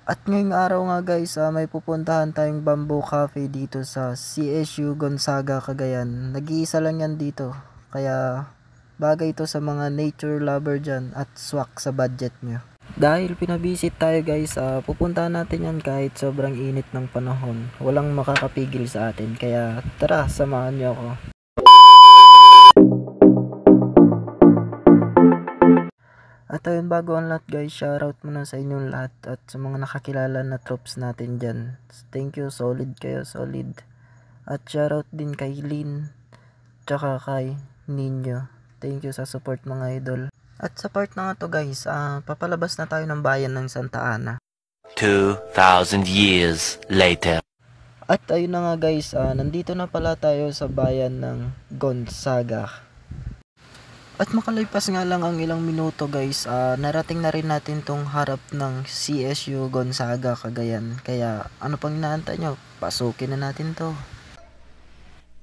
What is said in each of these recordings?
At ngayong araw nga guys, may pupuntahan tayong Bamboo Cafe dito sa CSU Gonzaga, Cagayan. Nag-iisa lang yan dito. Kaya bagay ito sa mga nature lover dyan at swak sa budget nyo. Dahil pinabisit tayo guys, pupuntahan natin yan kahit sobrang init ng panahon. Walang makakapigil sa atin. Kaya tara, samahan nyo ako. At ayun, bago ang lahat guys, shoutout muna sa inyong lahat at sa mga nakakilala na troops natin dyan. Thank you, solid kayo, solid. At shoutout din kay Lynn, tsaka kay Ninyo. Thank you sa support mga idol. At sa part na nga to guys, papalabas na tayo ng bayan ng Santa Ana. 2,000 years later. At ayun na nga guys, nandito na pala tayo sa bayan ng Gonzaga. At makalipas nga lang ang ilang minuto guys, narating na rin natin tong harap ng CSU Gonzaga, Cagayan. Kaya ano pang inaantay nyo? Pasukin na natin to.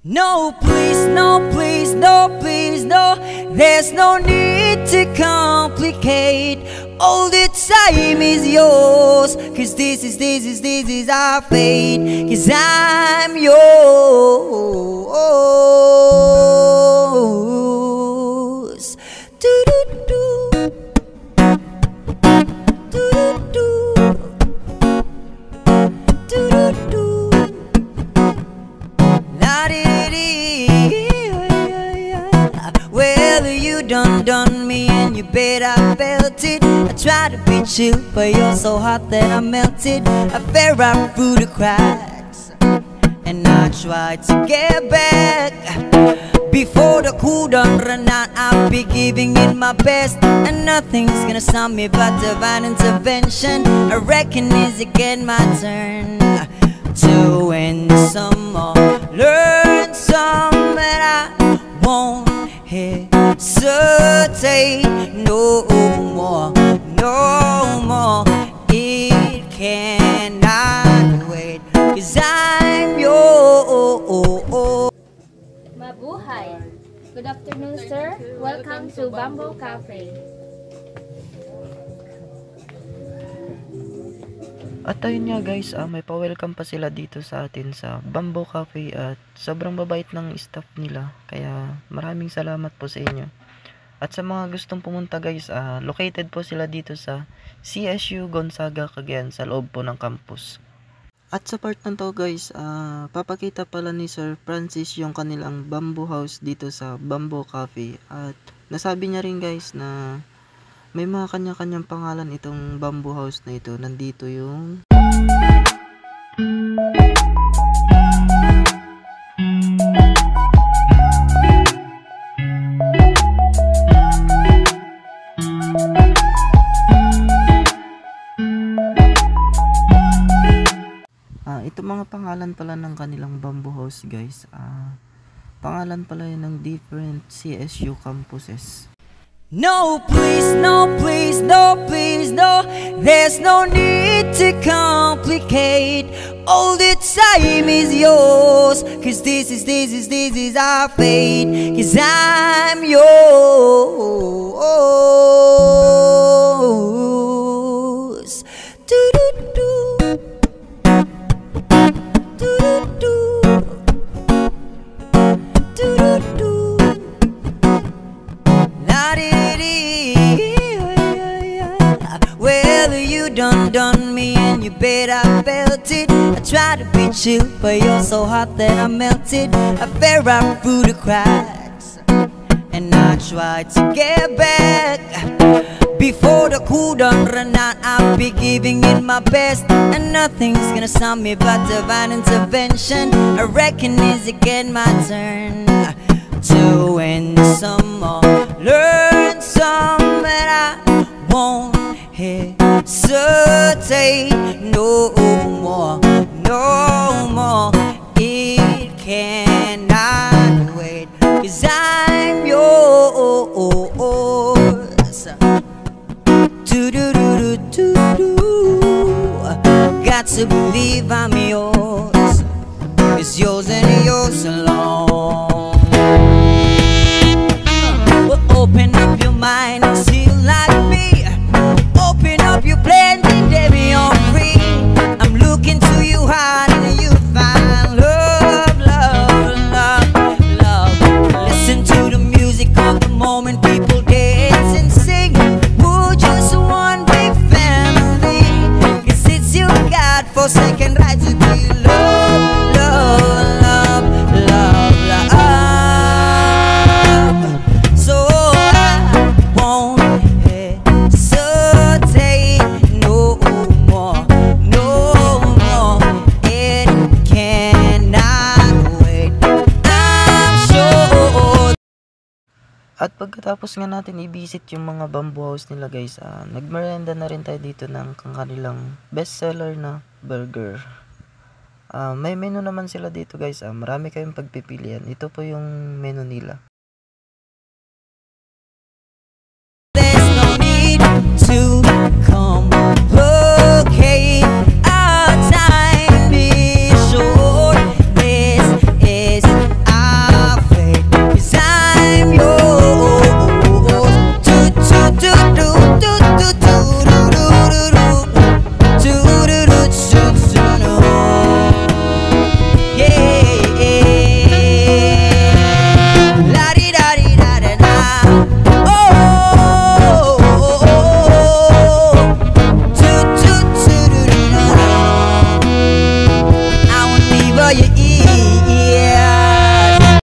No please, no please, no please, no. There's no need to complicate. All the time is yours. Cause this is our fate. Cause I'm yours. Well, you done me and you bet I felt it. I tried to be chill, but you're so hot that I melted. I fell right through the cracks, and I tried to get back. Before the cool done run out, I'll be giving it my best, and nothing's gonna stop me but divine intervention. I reckon it's again my turn to win some more, learn some, but I won't hesitate no more, no more. It cannot wait, 'cause I'm yours. Mabuhay! Good afternoon, sir. Welcome to Bamboo Cafe. At ayun nga guys, may pa-welcome pa sila dito sa atin sa Bamboo Cafe at sobrang babait ng staff nila. Kaya maraming salamat po sa inyo. At sa mga gustong pumunta guys, located po sila dito sa CSU Gonzaga, Cagayan, sa loob po ng campus. At sa part ng to guys, papakita pala ni Sir Francis yung kanilang bamboo house dito sa Bamboo Cafe. At nasabi niya rin guys na may mga kanya-kanyang pangalan itong bamboo house na ito. Nandito yung ito mga pangalan pala ng kanilang bamboo house guys. Pangalan pala yun ng different CSU campuses. No please, no please, no please, no. There's no need to complicate. All the time is yours. 'Cause this is our fate. 'Cause I'm yours. Do-do-do. Do-do-do. Do-do-do. Well, you done me and you bet I felt it. I tried to be chill, but you're so hot that I melted. I fell right through the cracks, and I tried to get back. Before the cool done run out, I'll be giving it my best, and nothing's gonna stop me but divine intervention. I reckon it's again my turn to win some more, learn some, but I won't hesitate no more, no more. It cannot wait, 'cause I'm yours. Do-do-do-do-do-do. Got to believe I'm yours. It's yours and yours alone. Well, open up your mind and see like me. Open up your plans and let me on free. At pagkatapos nga natin i-visit yung mga bamboo house nila guys, nagmerienda na rin tayo dito ng kanilang bestseller na burger. May menu naman sila dito guys, marami kayong pagpipilian. Ito po yung menu nila.